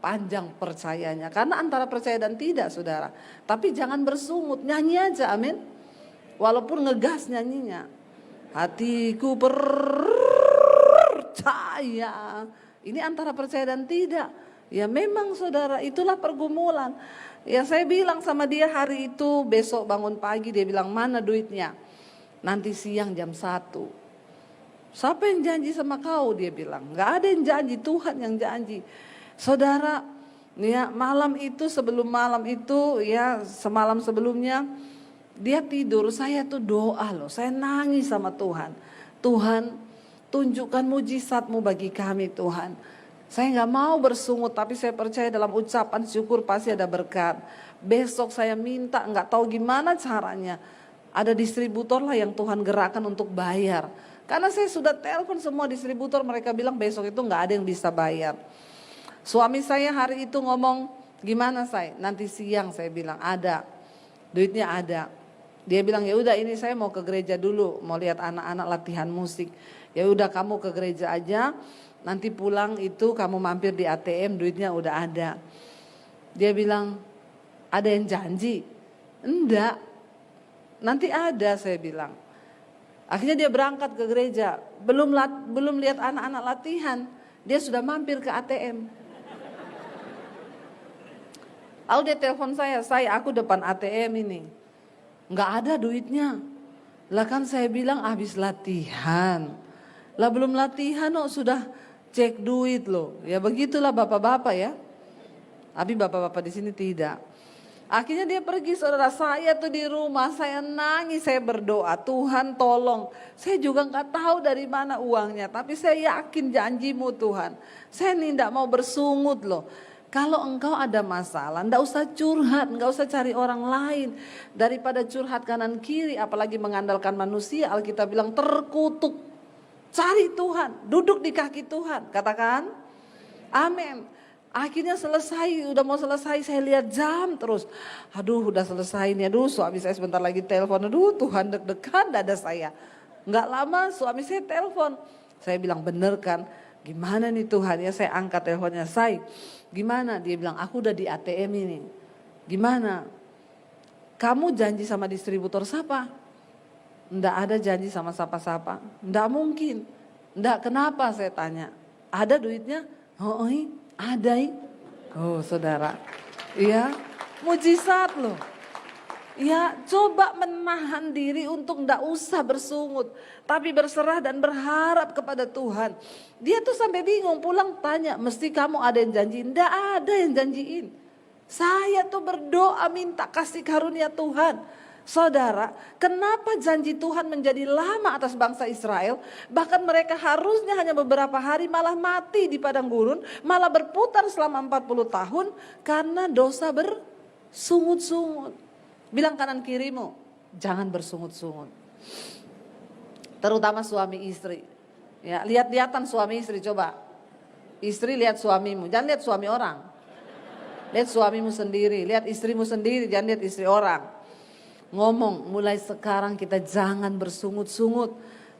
[SPEAKER 1] Panjang percayanya, karena antara percaya dan tidak saudara. Tapi jangan bersungut, nyanyi aja, amin. Walaupun ngegas nyanyinya. Hatiku percaya. Ini antara percaya dan tidak. Ya memang saudara, itulah pergumulan. Ya saya bilang sama dia hari itu, besok bangun pagi dia bilang, mana duitnya? Nanti siang jam 1. Siapa yang janji sama kau? Dia bilang, gak ada yang janji, Tuhan yang janji. Saudara, ya malam itu sebelum malam itu, ya semalam sebelumnya, dia tidur, saya tuh doa loh, saya nangis sama Tuhan. Tuhan, tunjukkan mujizat-Mu bagi kami Tuhan. Saya gak mau bersungut, tapi saya percaya dalam ucapan syukur pasti ada berkat. Besok saya minta, gak tahu gimana caranya. Ada distributor lah yang Tuhan gerakkan untuk bayar. Karena saya sudah telepon semua distributor, mereka bilang besok itu gak ada yang bisa bayar. Suami saya hari itu ngomong, gimana saya? Nanti siang saya bilang, ada. Duitnya ada. Dia bilang, ya udah ini saya mau ke gereja dulu, mau lihat anak-anak latihan musik. Ya udah kamu ke gereja aja. Nanti pulang itu kamu mampir di ATM, duitnya udah ada. Dia bilang, ada yang janji? Enggak, nanti ada saya bilang. Akhirnya dia berangkat ke gereja, belum lihat anak-anak latihan, dia sudah mampir ke ATM. Lalu dia telepon saya, aku depan ATM ini, nggak ada duitnya. Lah kan saya bilang habis latihan. Lah belum latihan sudah cek duit loh. Ya begitulah bapak-bapak ya. Tapi bapak-bapak di sini tidak. Akhirnya dia pergi, saudara. Saya tuh di rumah, saya nangis, saya berdoa, Tuhan tolong. Saya juga nggak tahu dari mana uangnya, tapi saya yakin janji-Mu Tuhan. Saya ini tidak mau bersungut loh. Kalau engkau ada masalah, enggak usah curhat, enggak usah cari orang lain. Daripada curhat kanan kiri, apalagi mengandalkan manusia, Alkitab bilang terkutuk. Cari Tuhan, duduk di kaki Tuhan, katakan amin. Akhirnya selesai, udah mau selesai, saya lihat jam terus. Aduh udah selesai nih, aduh suami saya sebentar lagi telepon. Aduh Tuhan deg-degan dada saya. Enggak lama suami saya telepon. Saya bilang bener kan, gimana nih Tuhan ya, saya angkat teleponnya. Saya, gimana? Dia bilang aku udah di ATM ini. Gimana? Kamu janji sama distributor siapa? Enggak ada janji sama siapa-siapa. Enggak mungkin. Enggak, kenapa saya tanya? Ada duitnya? Oh ada. Oh saudara. Iya, mujizat loh. Ya coba menahan diri untuk enggak usah bersungut. Tapi berserah dan berharap kepada Tuhan. Dia tuh sampai bingung, pulang tanya, mesti kamu ada yang janjiin? Enggak ada yang janjiin. Saya tuh berdoa minta kasih karunia Tuhan. Saudara, kenapa janji Tuhan menjadi lama atas bangsa Israel? Bahkan mereka harusnya hanya beberapa hari malah mati di padang gurun. Malah berputar selama 40 tahun karena dosa bersungut-sungut. Bilang kanan kirimu, jangan bersungut-sungut. Terutama suami istri. Ya, lihat-lihatan suami istri coba. Istri lihat suamimu, jangan lihat suami orang. Lihat suamimu sendiri, lihat istrimu sendiri, jangan lihat istri orang. Ngomong, mulai sekarang kita jangan bersungut-sungut,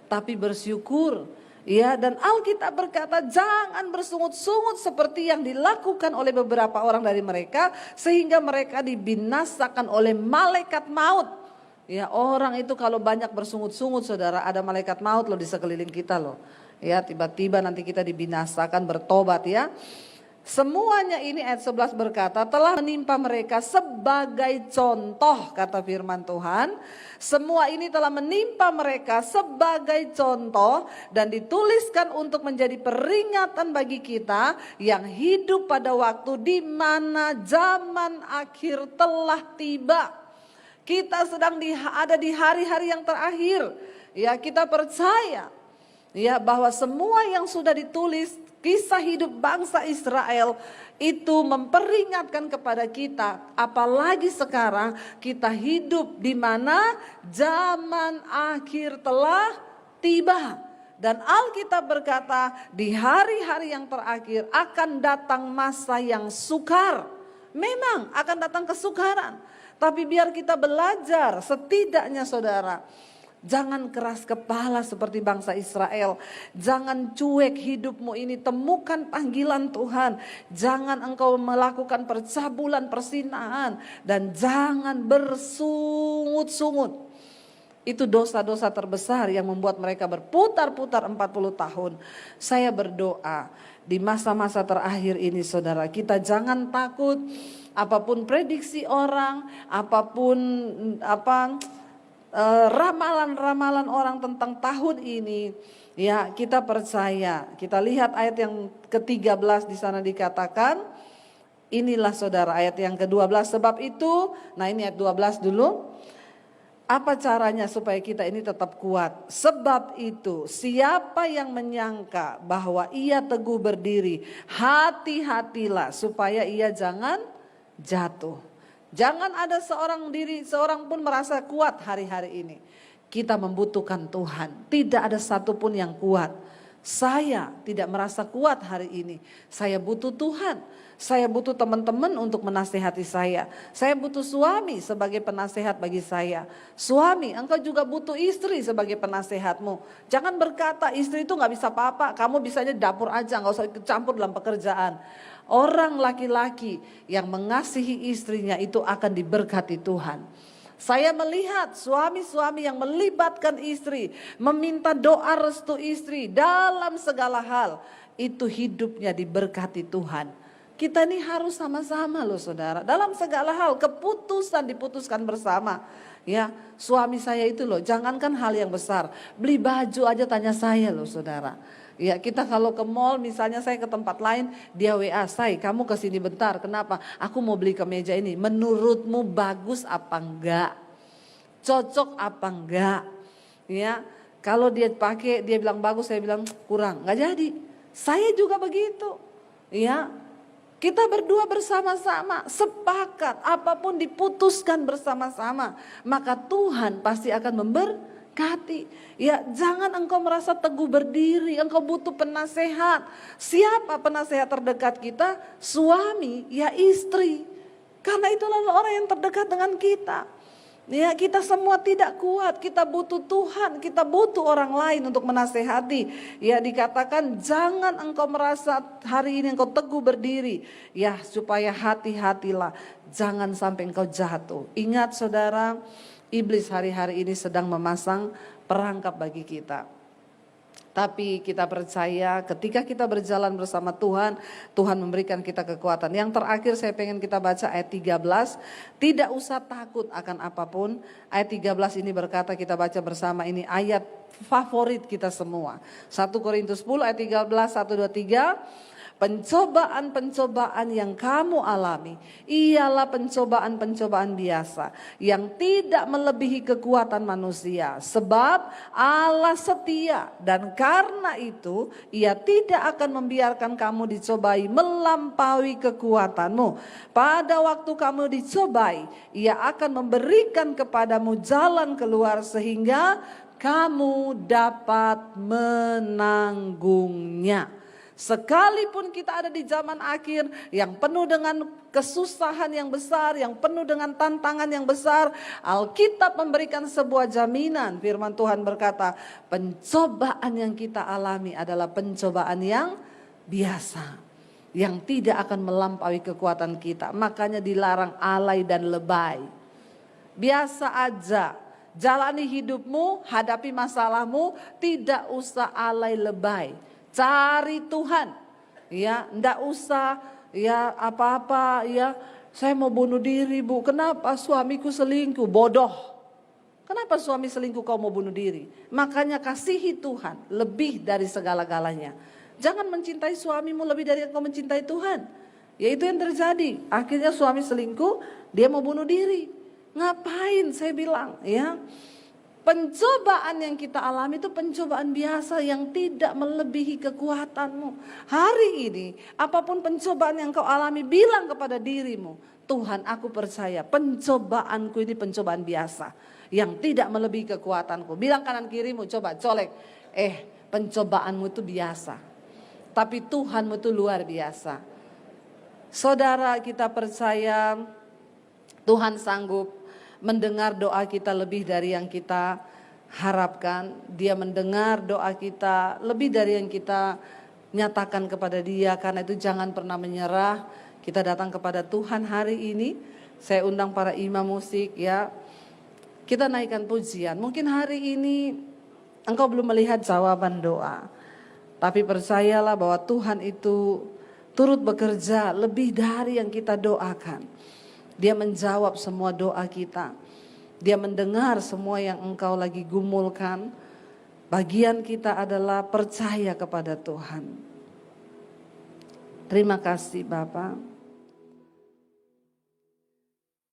[SPEAKER 1] tapi bersyukur. Ya, dan Alkitab berkata jangan bersungut-sungut seperti yang dilakukan oleh beberapa orang dari mereka, sehingga mereka dibinasakan oleh malaikat maut. Ya, orang itu kalau banyak bersungut-sungut saudara, ada malaikat maut loh di sekeliling kita loh. Ya, tiba-tiba nanti kita dibinasakan, bertobat ya. Semuanya ini ayat 11 berkata telah menimpa mereka sebagai contoh, kata firman Tuhan. Semua ini telah menimpa mereka sebagai contoh dan dituliskan untuk menjadi peringatan bagi kita yang hidup pada waktu di mana zaman akhir telah tiba. Kita sedang ada di hari-hari yang terakhir. Ya, kita percaya ya bahwa semua yang sudah ditulis kisah hidup bangsa Israel itu memperingatkan kepada kita, apalagi sekarang kita hidup di mana zaman akhir telah tiba. Dan Alkitab berkata di hari-hari yang terakhir akan datang masa yang sukar. Memang akan datang kesukaran, tapi biar kita belajar setidaknya saudara. Jangan keras kepala seperti bangsa Israel. Jangan cuek hidupmu ini. Temukan panggilan Tuhan. Jangan engkau melakukan percabulan, persinahan. Dan jangan bersungut-sungut. Itu dosa-dosa terbesar yang membuat mereka berputar-putar 40 tahun. Saya berdoa di masa-masa terakhir ini saudara, kita jangan takut apapun prediksi orang, apapun ramalan-ramalan orang tentang tahun ini. Ya, kita percaya. Kita lihat ayat yang ke-13 di sana dikatakan, inilah saudara ayat yang ke-12. Sebab itu, nah ini ayat 12 dulu. Apa caranya supaya kita ini tetap kuat? Sebab itu siapa yang menyangka bahwa ia teguh berdiri, hati-hatilah supaya ia jangan jatuh. Jangan ada seorang pun merasa kuat hari-hari ini. Kita membutuhkan Tuhan. Tidak ada satupun yang kuat. Saya tidak merasa kuat hari ini. Saya butuh Tuhan. Saya butuh teman-teman untuk menasehati saya. Saya butuh suami sebagai penasehat bagi saya. Suami, engkau juga butuh istri sebagai penasehatmu. Jangan berkata istri itu gak bisa apa-apa. Kamu bisanya dapur aja, gak usah campur dalam pekerjaan. Orang laki-laki yang mengasihi istrinya itu akan diberkati Tuhan. Saya melihat suami-suami yang melibatkan istri, meminta doa restu istri dalam segala hal. Itu hidupnya diberkati Tuhan. Kita ini harus sama-sama loh saudara. Dalam segala hal keputusan diputuskan bersama. Ya, suami saya itu loh, jangankan hal yang besar. Beli baju aja tanya saya loh saudara. Ya, kita kalau ke mall misalnya saya ke tempat lain, dia WA, "Say, kamu kesini bentar, kenapa? Aku mau beli kemeja ini, menurutmu bagus apa enggak? Cocok apa enggak?" Ya, kalau dia pakai, dia bilang bagus, saya bilang kurang, enggak jadi. Saya juga begitu. Ya, kita berdua bersama-sama, sepakat, apapun diputuskan bersama-sama, maka Tuhan pasti akan memberkati. Ya, jangan engkau merasa teguh berdiri, engkau butuh penasehat. Siapa penasehat terdekat kita? Suami, ya istri. Karena itulah orang yang terdekat dengan kita. Ya, kita semua tidak kuat, kita butuh Tuhan, kita butuh orang lain untuk menasehati. Ya, dikatakan jangan engkau merasa hari ini engkau teguh berdiri. Ya, supaya hati-hatilah, jangan sampai engkau jatuh. Ingat saudara, iblis hari-hari ini sedang memasang perangkap bagi kita. Tapi kita percaya ketika kita berjalan bersama Tuhan, Tuhan memberikan kita kekuatan. Yang terakhir saya pengen kita baca ayat 13. Tidak usah takut akan apapun. Ayat 13 ini berkata, kita baca bersama, ini ayat favorit kita semua. 1 Korintus 10 ayat 13, 1, 2, 3. Pencobaan-pencobaan yang kamu alami ialah pencobaan-pencobaan biasa yang tidak melebihi kekuatan manusia. Sebab Allah setia dan karena itu Ia tidak akan membiarkan kamu dicobai melampaui kekuatanmu. Pada waktu kamu dicobai, Ia akan memberikan kepadamu jalan keluar sehingga kamu dapat menanggungnya. Sekalipun kita ada di zaman akhir yang penuh dengan kesusahan yang besar, yang penuh dengan tantangan yang besar, Alkitab memberikan sebuah jaminan. Firman Tuhan berkata, pencobaan yang kita alami adalah pencobaan yang biasa, yang tidak akan melampaui kekuatan kita. Makanya dilarang alay dan lebay. Biasa aja, jalani hidupmu, hadapi masalahmu, tidak usah alay lebay. Cari Tuhan, ya, ndak usah, ya apa-apa, ya, saya mau bunuh diri bu, kenapa suamiku selingkuh, bodoh. Kenapa suami selingkuh kau mau bunuh diri? Makanya kasihi Tuhan lebih dari segala-galanya. Jangan mencintai suamimu lebih dari engkau mencintai Tuhan. Ya itu yang terjadi, akhirnya suami selingkuh, dia mau bunuh diri. Ngapain saya bilang, ya. Pencobaan yang kita alami itu pencobaan biasa yang tidak melebihi kekuatanmu. Hari ini apapun pencobaan yang kau alami, bilang kepada dirimu, Tuhan aku percaya pencobaanku ini pencobaan biasa yang tidak melebihi kekuatanku. Bilang kanan kirimu, coba colek, pencobaanmu itu biasa, tapi Tuhanmu itu luar biasa. Saudara, kita percaya Tuhan sanggup mendengar doa kita lebih dari yang kita harapkan. Dia mendengar doa kita lebih dari yang kita nyatakan kepada Dia. Karena itu jangan pernah menyerah. Kita datang kepada Tuhan hari ini. Saya undang para imam musik, ya. Kita naikkan pujian. Mungkin hari ini engkau belum melihat jawaban doa. Tapi percayalah bahwa Tuhan itu turut bekerja lebih dari yang kita doakan. Dia menjawab semua doa kita. Dia mendengar semua yang engkau lagi gumulkan. Bagian kita adalah percaya kepada Tuhan. Terima kasih Bapa.